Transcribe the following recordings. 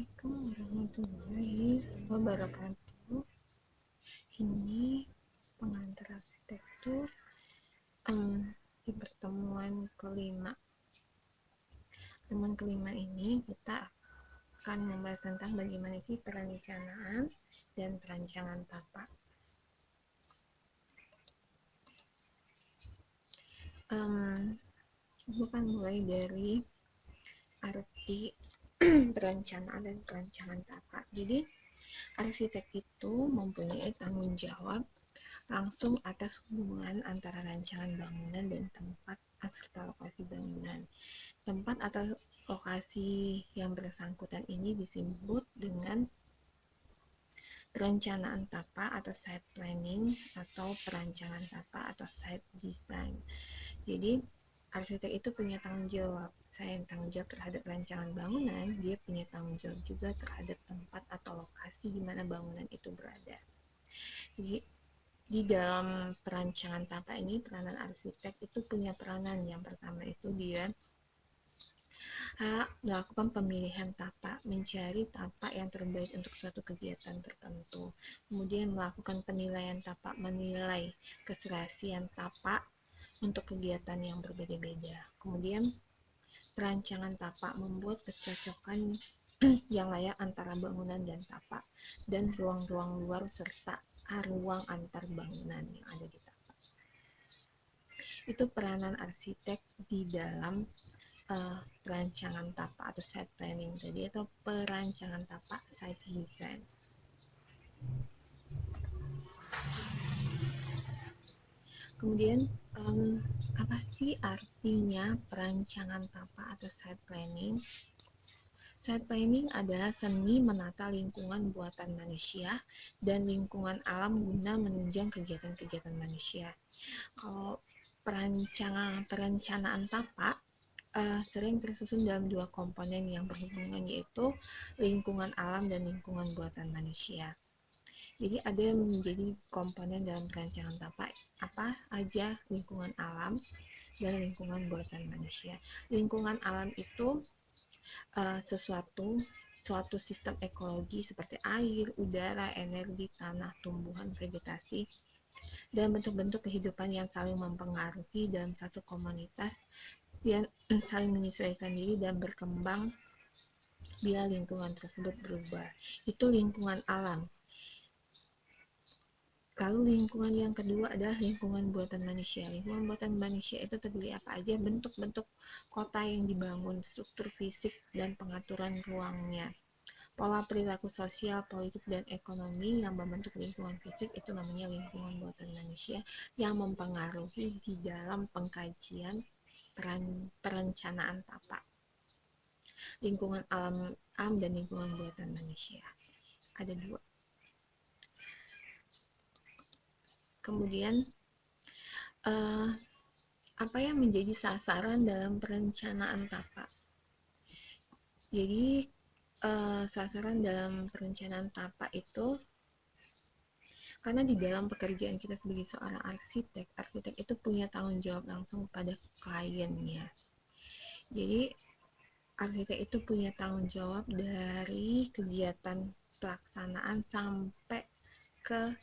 Assalamualaikum warahmatullahi wabarakatuh. Ini pengantar arsitektur di pertemuan kelima. Pertemuan kelima ini kita akan membahas tentang bagaimana sih perencanaan dan perancangan tapak. Bukan mulai dari arti perencanaan dan perancangan tapak. Jadi arsitek itu mempunyai tanggung jawab langsung atas hubungan antara rancangan bangunan dan tempat serta lokasi bangunan. Tempat atau lokasi yang bersangkutan ini disebut dengan perencanaan tapak atau site planning atau perancangan tapak atau site design. Jadi arsitek itu punya tanggung jawab. Selain tanggung jawab terhadap rancangan bangunan, dia punya tanggung jawab juga terhadap tempat atau lokasi di mana bangunan itu berada. Jadi, di dalam perancangan tapak ini, peranan arsitek itu punya peranan. Yang pertama itu dia melakukan pemilihan tapak, mencari tapak yang terbaik untuk suatu kegiatan tertentu. Kemudian melakukan penilaian tapak, menilai keserasian tapak untuk kegiatan yang berbeda-beda. Kemudian perancangan tapak, membuat kecocokan yang layak antara bangunan dan tapak dan ruang-ruang luar serta ruang antar bangunan yang ada di tapak. Itu peranan arsitek di dalam perancangan tapak atau site planning tadi, atau perancangan tapak site design. Kemudian apa sih artinya perancangan tapak atau site planning? Site planning adalah seni menata lingkungan buatan manusia dan lingkungan alam guna menunjang kegiatan-kegiatan manusia. Kalau perencanaan tapak sering tersusun dalam dua komponen yang berhubungan, yaitu lingkungan alam dan lingkungan buatan manusia. Jadi ada yang menjadi komponen dalam perancangan tapak apa aja, lingkungan alam dan lingkungan buatan manusia. Lingkungan alam itu suatu sistem ekologi seperti air, udara, energi, tanah, tumbuhan, vegetasi, dan bentuk-bentuk kehidupan yang saling mempengaruhi dalam satu komunitas yang saling menyesuaikan diri dan berkembang bila lingkungan tersebut berubah. Itu lingkungan alam. Lalu lingkungan yang kedua adalah lingkungan buatan manusia. Lingkungan buatan manusia itu terdiri apa aja? Bentuk-bentuk kota yang dibangun, struktur fisik dan pengaturan ruangnya. Pola perilaku sosial, politik, dan ekonomi yang membentuk lingkungan fisik itu namanya lingkungan buatan manusia yang mempengaruhi di dalam pengkajian perencanaan tapak. Lingkungan alam dan lingkungan buatan manusia. Ada dua. Kemudian apa yang menjadi sasaran dalam perencanaan tapak? Jadi sasaran dalam perencanaan tapak itu, karena di dalam pekerjaan kita sebagai seorang arsitek itu punya tanggung jawab langsung pada kliennya. Jadi arsitek itu punya tanggung jawab dari kegiatan pelaksanaan sampai ke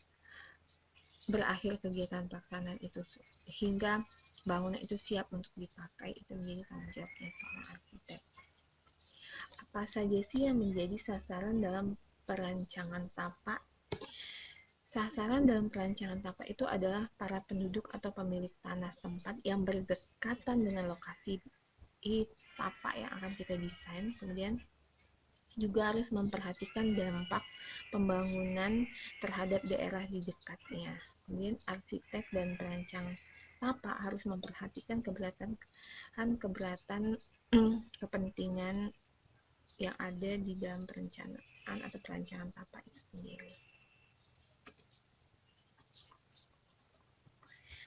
berakhir kegiatan pelaksanaan itu, hingga bangunan itu siap untuk dipakai. Itu menjadi tanggung jawabnya seorang arsitek. Apa saja sih yang menjadi sasaran dalam perancangan tapak? Sasaran dalam perancangan tapak itu adalah para penduduk atau pemilik tanah setempat yang berdekatan dengan lokasi tapak yang akan kita desain. Kemudian juga harus memperhatikan dampak pembangunan terhadap daerah di dekatnya. Kemudian arsitek dan perancang tapak harus memperhatikan keberatan kepentingan yang ada di dalam perencanaan atau perancangan tapak itu sendiri.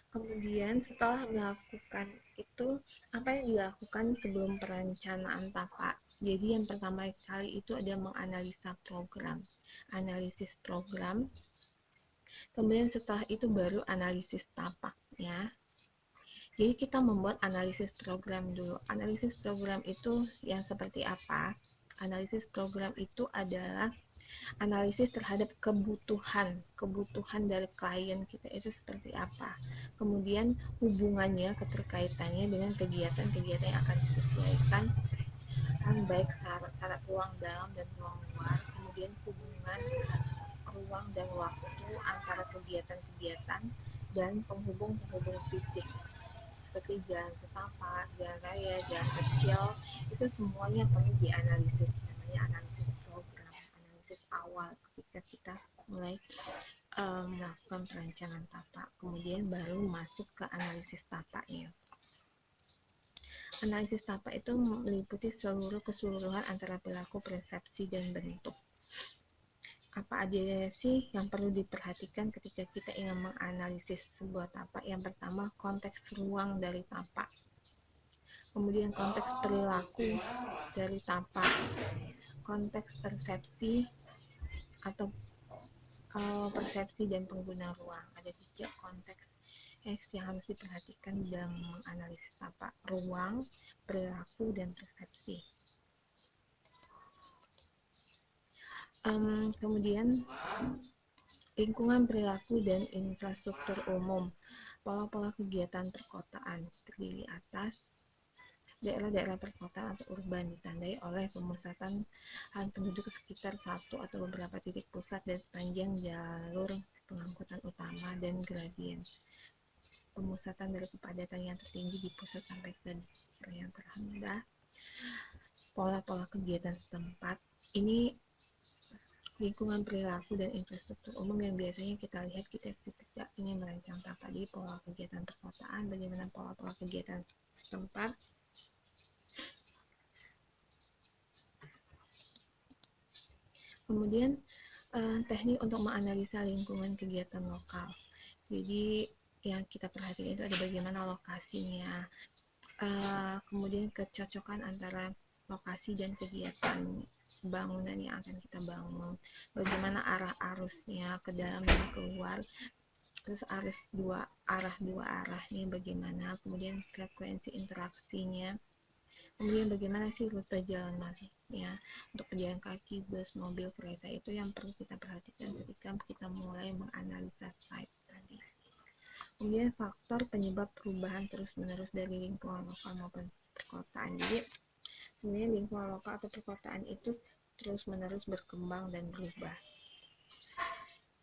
Kemudian setelah melakukan itu, apa yang dilakukan sebelum perencanaan tapak? Jadi yang pertama kali itu ada menganalisa program, analisis program. Kemudian setelah itu baru analisis tapaknya. Jadi kita membuat analisis program dulu. Analisis program itu yang seperti apa? Analisis program itu adalah analisis terhadap kebutuhan dari klien kita itu seperti apa, kemudian hubungannya, keterkaitannya dengan kegiatan-kegiatan yang akan disesuaikan, baik syarat ruang dalam dan ruang luar, kemudian hubungan ruang dan waktu antara kegiatan-kegiatan dan penghubung-penghubung fisik seperti jalan setapak, jalan raya, jalan kecil, itu semuanya perlu dianalisis. Namanya analisis program, analisis awal ketika kita mulai melakukan perencanaan tapak. Kemudian baru masuk ke analisis tapaknya. Analisis tapak itu meliputi seluruh keseluruhan antara perilaku, persepsi, dan bentuk. Apa aja sih yang perlu diperhatikan ketika kita ingin menganalisis sebuah tapak? Yang pertama, konteks ruang dari tapak. Kemudian konteks perilaku dari tapak, konteks persepsi atau persepsi dan pengguna ruang. Ada 3 konteks yang harus diperhatikan dalam menganalisis tapak: ruang, perilaku, dan persepsi. Kemudian lingkungan, perilaku, dan infrastruktur umum. Pola-pola kegiatan perkotaan terdiri atas daerah-daerah perkotaan atau urban ditandai oleh pemusatan penduduk sekitar satu atau beberapa titik pusat dan sepanjang jalur pengangkutan utama, dan gradien pemusatan dari kepadatan yang tertinggi di pusat sampai ke yang terrendah. Pola-pola kegiatan setempat ini lingkungan, perilaku, dan infrastruktur umum yang biasanya kita lihat ketika ingin merancang tapak. Di pola kegiatan perkotaan, bagaimana pola-pola kegiatan setempat. Kemudian teknik untuk menganalisa lingkungan kegiatan lokal. Jadi yang kita perhatikan itu ada bagaimana lokasinya, kemudian kecocokan antara lokasi dan kegiatan bangunan yang akan kita bangun, bagaimana arah arusnya ke dalam dan keluar, terus arus dua arahnya bagaimana, kemudian frekuensi interaksinya, kemudian bagaimana sih rute jalan masuknya untuk pejalan kaki, bus, mobil, kereta. Itu yang perlu kita perhatikan ketika kita mulai menganalisa site tadi. Kemudian faktor penyebab perubahan terus-menerus dari lingkungan lokal maupun perkotaan. Jadi sebenarnya lingkungan lokal atau perkotaan itu terus-menerus berkembang dan berubah.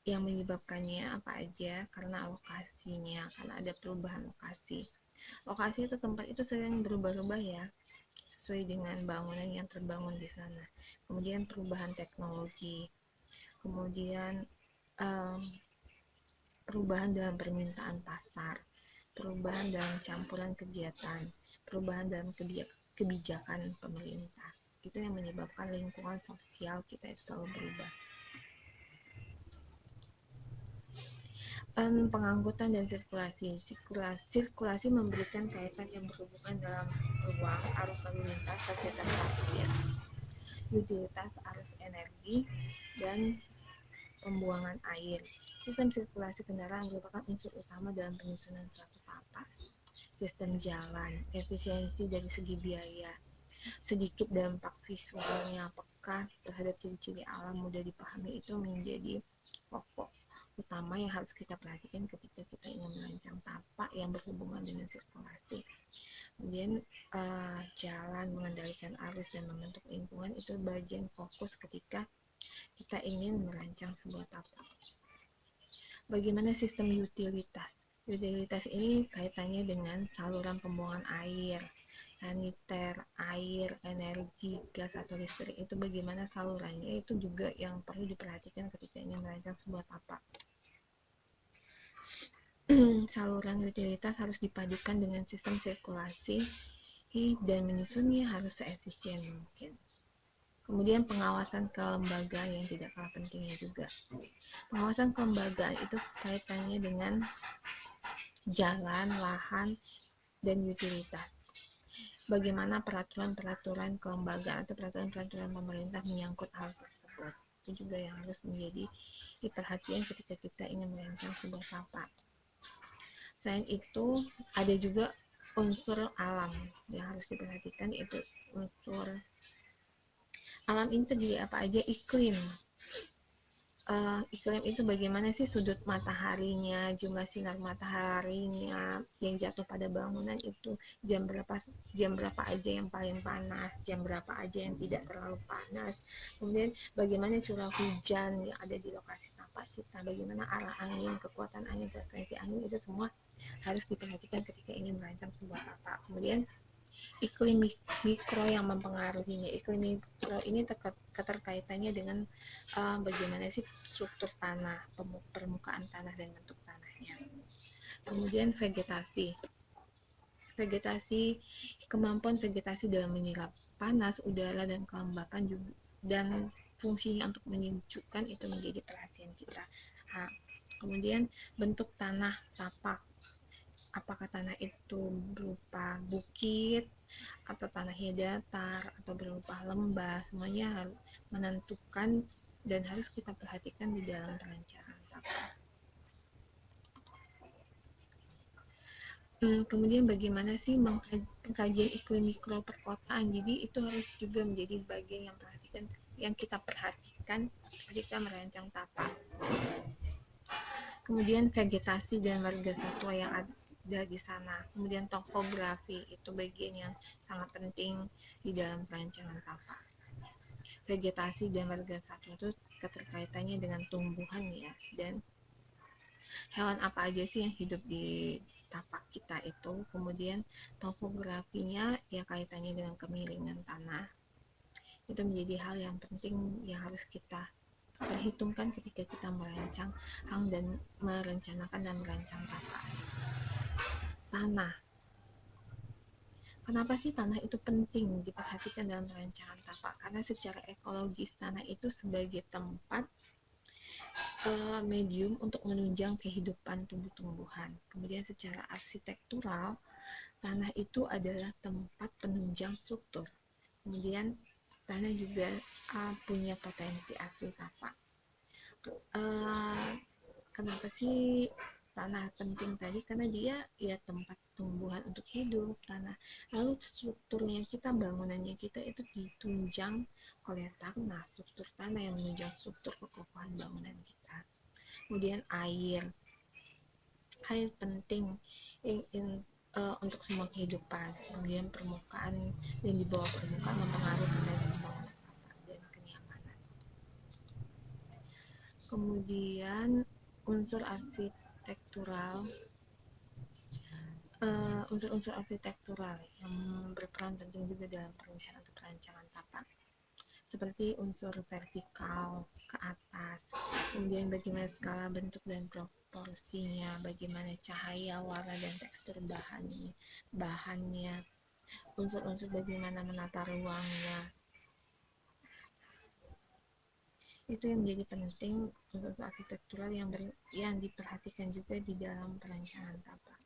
Yang menyebabkannya apa aja? Karena lokasinya, karena ada perubahan lokasi. Lokasi atau tempat itu sering berubah-ubah ya, sesuai dengan bangunan yang terbangun di sana. Kemudian perubahan teknologi, kemudian perubahan dalam permintaan pasar, perubahan dalam campuran kegiatan, perubahan dalam kebijakan pemerintah. Itu yang menyebabkan lingkungan sosial kita itu selalu berubah. Pengangkutan dan sirkulasi memberikan kaitan yang berhubungan dalam ruang, arus lalu lintas, fasilitas parkir, utilitas, arus energi, dan pembuangan air. Sistem sirkulasi kendaraan merupakan unsur utama dalam penyusunan suatu tapak. Sistem jalan, efisiensi dari segi biaya, sedikit dampak visualnya, peka terhadap ciri-ciri alam, mudah dipahami, itu menjadi pokok utama yang harus kita perhatikan ketika kita ingin merancang tapak yang berhubungan dengan sirkulasi. Kemudian jalan, mengendalikan arus, dan membentuk lingkungan itu bagian fokus ketika kita ingin merancang sebuah tapak. Bagaimana sistem utilitas? Utilitas ini kaitannya dengan saluran pembuangan air, saniter, air, energi, gas atau listrik. Itu bagaimana salurannya, itu juga yang perlu diperhatikan ketika ingin merancang sebuah tapak. Saluran utilitas harus dipadukan dengan sistem sirkulasi dan menyusunnya harus seefisien mungkin. Kemudian pengawasan kelembagaan yang tidak kalah pentingnya juga. Pengawasan kelembagaan itu kaitannya dengan jalan, lahan, dan utilitas. Bagaimana peraturan-peraturan kelembagaan atau peraturan-peraturan pemerintah menyangkut hal tersebut. Itu juga yang harus menjadi perhatian ketika kita ingin merancang sebuah tapak. Selain itu, ada juga unsur alam yang harus diperhatikan, yaitu unsur Alam ini terdiri apa aja? Iklim. Iklim itu bagaimana sih sudut mataharinya, jumlah sinar mataharinya yang jatuh pada bangunan itu jam berapa aja yang paling panas, jam berapa aja yang tidak terlalu panas. Kemudian bagaimana curah hujan yang ada di lokasi tapak kita, bagaimana arah angin, kekuatan angin, frekuensi angin, itu semua harus diperhatikan ketika ingin merancang sebuah tapak. Kemudian iklim mikro yang mempengaruhinya. Iklim mikro ini keterkaitannya dengan bagaimana sih struktur tanah, permukaan tanah dan bentuk tanahnya. Kemudian vegetasi. Vegetasi, kemampuan vegetasi dalam menyerap panas, udara, dan kelembapan juga, dan fungsinya untuk menyejukkan itu menjadi perhatian kita. Nah, kemudian bentuk tanah tapak, apakah tanah itu berupa bukit atau tanahnya datar atau berupa lembah, semuanya harus menentukan dan harus kita perhatikan di dalam perencanaan tapak. Kemudian bagaimana sih pengkajian iklim mikro perkotaan? Jadi itu harus juga menjadi bagian yang kita perhatikan ketika merancang tapak. Kemudian vegetasi dan marga satwa yang ada di sana. Kemudian topografi, itu bagian yang sangat penting di dalam perancangan tapak. Vegetasi dan marga satwa itu keterkaitannya dengan tumbuhan ya, dan hewan apa aja sih yang hidup di tapak kita itu. Kemudian topografinya ya kaitannya dengan kemiringan tanah. Itu menjadi hal yang penting yang harus kita perhitungkan ketika kita merancang dan merencanakan dan merancang tapak. Tanah. Kenapa sih tanah itu penting diperhatikan dalam perancangan tapak? Karena secara ekologis tanah itu sebagai tempat medium untuk menunjang kehidupan tumbuh-tumbuhan. Kemudian secara arsitektural, tanah itu adalah tempat penunjang struktur. Kemudian tanah juga punya potensi asli tapak. Kenapa sih tanah penting tadi? Karena dia ya tempat tumbuhan untuk hidup tanah. Lalu strukturnya kita, bangunannya kita itu ditunjang oleh tanah, struktur tanah yang menunjang struktur kekokohan bangunan kita. Kemudian air penting untuk semua kehidupan. Kemudian permukaan dan di bawah permukaan mempengaruhi potensi bangunan dan kenyamanan. Kemudian unsur arsitektural, unsur-unsur arsitektural yang berperan penting juga dalam perancangan tapak, seperti unsur vertikal ke atas, kemudian bagaimana skala bentuk dan proporsinya, bagaimana cahaya, warna, dan tekstur bahannya, unsur-unsur bagaimana menata ruangnya. Itu yang menjadi penting, unsur arsitektural yang diperhatikan juga di dalam perancangan tapak.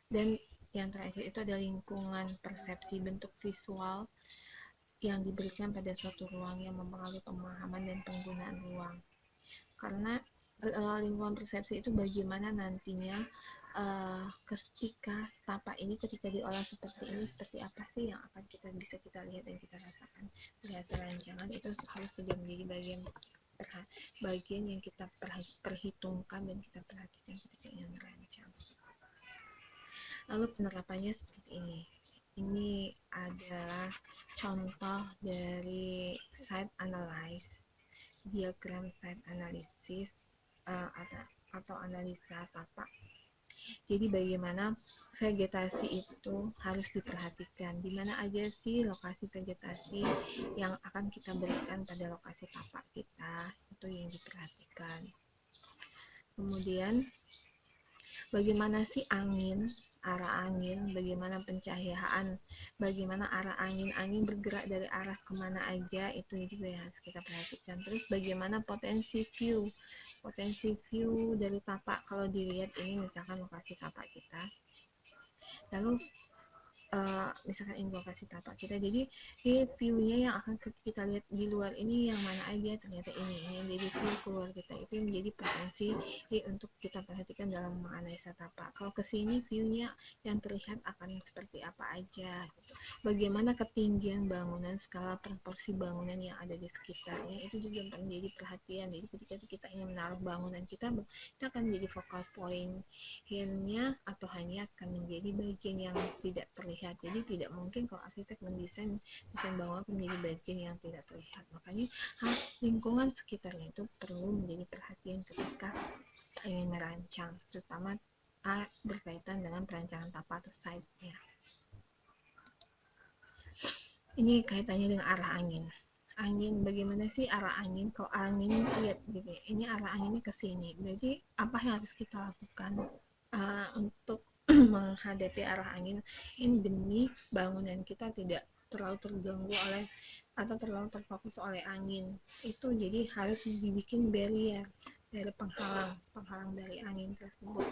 Dan yang terakhir itu ada lingkungan, persepsi bentuk visual yang diberikan pada suatu ruang yang mempengaruhi pemahaman dan penggunaan ruang. Karena lingkungan persepsi itu bagaimana nantinya ketika tapak ini ketika diolah seperti ini, seperti apa sih yang akan bisa kita lihat dan kita rasakan dari hasil rancangan. Itu harus sudah menjadi bagian yang kita perhitungkan dan kita perhatikan ketika ingin merancang. Lalu penerapannya seperti ini. Ini adalah contoh dari site analysis, diagram site analysis atau analisa tapak. Jadi bagaimana vegetasi itu harus diperhatikan, di mana aja sih lokasi vegetasi yang akan kita berikan pada lokasi tapak kita, itu yang diperhatikan. Kemudian bagaimana sih arah angin, bagaimana pencahayaan, bagaimana arah angin bergerak dari arah kemana aja, itu juga yang harus kita perhatikan. Terus bagaimana potensi view dari tapak, kalau dilihat ini misalkan lokasi tapak kita. Lalu misalkan ini lokasi tapak kita, jadi di view-nya yang akan kita lihat di luar ini yang mana aja, ternyata ini yang jadi view keluar kita, itu yang menjadi potensi untuk kita perhatikan dalam menganalisa tapak. Kalau kesini view-nya yang terlihat akan seperti apa aja gitu. Bagaimana ketinggian bangunan, skala proporsi bangunan yang ada di sekitarnya, itu juga menjadi perhatian. Jadi ketika kita ingin menaruh bangunan kita akan menjadi focal point nya, atau hanya akan menjadi bagian yang tidak terlihat. Jadi tidak mungkin kalau arsitek mendesain bangunan menjadi bagian yang tidak terlihat. Makanya lingkungan sekitarnya itu perlu menjadi perhatian ketika ingin merancang, terutama berkaitan dengan perancangan tapak atau site-nya. Ini kaitannya dengan arah angin. Bagaimana sih arah angin? Kalau angin lihat gitu ya, ini arah anginnya ke sini, berarti apa yang harus kita lakukan untuk menghadapi arah angin ini demi bangunan kita tidak terlalu terganggu oleh atau terlalu terfokus oleh angin itu. Jadi harus dibikin barrier dari penghalang dari angin tersebut.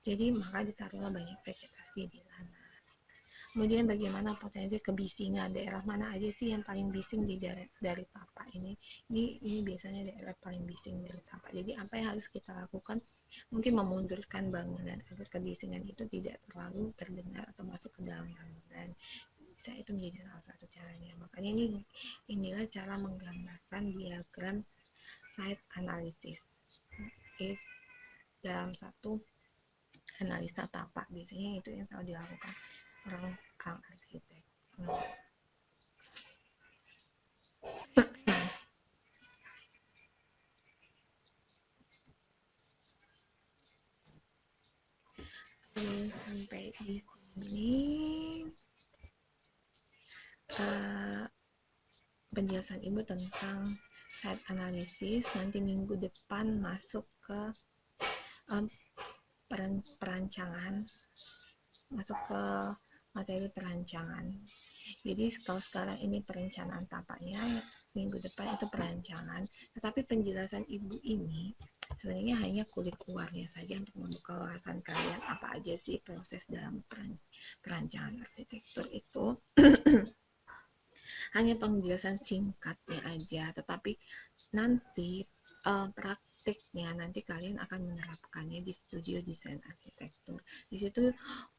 Jadi maka ditaruhlah banyak vegetasi di sana. Kemudian bagaimana potensi kebisingan, daerah mana aja sih yang paling bising dari tapak ini? Ini biasanya daerah paling bising dari tapak. Jadi apa yang harus kita lakukan? Mungkin memundurkan bangunan agar kebisingan itu tidak terlalu terdengar atau masuk ke dalam bangunan. Bisa itu menjadi salah satu caranya. Makanya inilah cara menggambarkan diagram site analysis dalam satu analisa tapak. Biasanya itu yang selalu dilakukan orang arsitek. Sampai di sini penjelasan Ibu tentang site analysis. Nanti minggu depan masuk ke perancangan, masuk ke materi perancangan. Jadi kalau sekarang ini perencanaan tapaknya, minggu depan itu perancangan. Tetapi penjelasan Ibu ini sebenarnya hanya kulit luarnya saja untuk membuka wawasan kalian apa aja sih proses dalam perancangan arsitektur itu. Hanya penjelasan singkatnya aja, tetapi nanti praktiknya nanti kalian akan menerapkannya di studio desain arsitektur. Di situ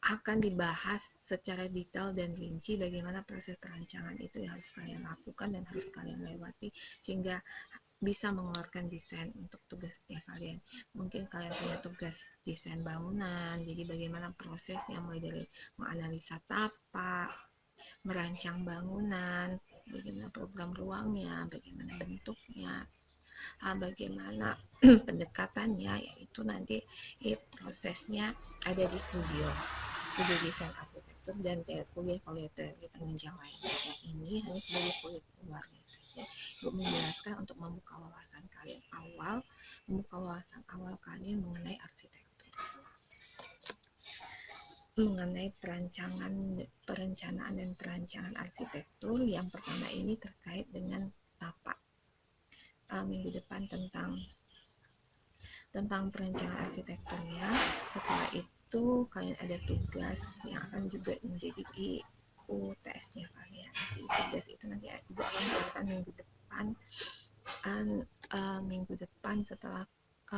akan dibahas secara detail dan rinci bagaimana proses perancangan itu yang harus kalian lakukan dan harus kalian lewati sehingga bisa mengeluarkan desain untuk tugasnya kalian. Mungkin kalian punya tugas desain bangunan, jadi bagaimana prosesnya mulai dari menganalisa tapak, merancang bangunan, bagaimana program ruangnya, bagaimana bentuknya, bagaimana pendekatannya, yaitu nanti prosesnya ada di studio desain arsitektur dan kuliah teori penunjang lainnya. Ini hanya sebagai kulit luarnya saja. Ibu menjelaskan untuk membuka wawasan kalian mengenai arsitektur, mengenai perencanaan dan perancangan arsitektur. Yang pertama ini terkait dengan tapak. Minggu depan tentang perencanaan arsitekturnya. Setelah itu kalian ada tugas yang akan juga menjadi UTS-nya kalian. Tugas itu nanti Ibu akan keluarkan minggu depan setelah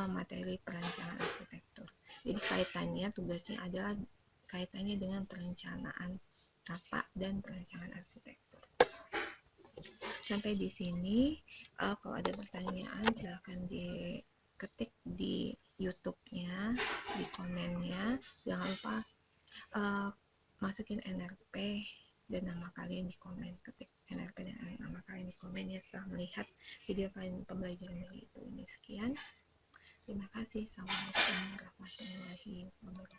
materi perencanaan arsitektur. Jadi kaitannya, tugasnya adalah kaitannya dengan perencanaan tapak dan perancangan arsitektur. Sampai di sini, kalau ada pertanyaan silakan diketik di YouTube-nya, di komennya. Jangan lupa masukin NRP dan nama kalian di komen. Ketik NRP dan nama kalian di komen ya setelah melihat video kalian pembelajaran dari Ibu ini. Sekian. Terima kasih. Assalamualaikum warahmatullahi wabarakatuh.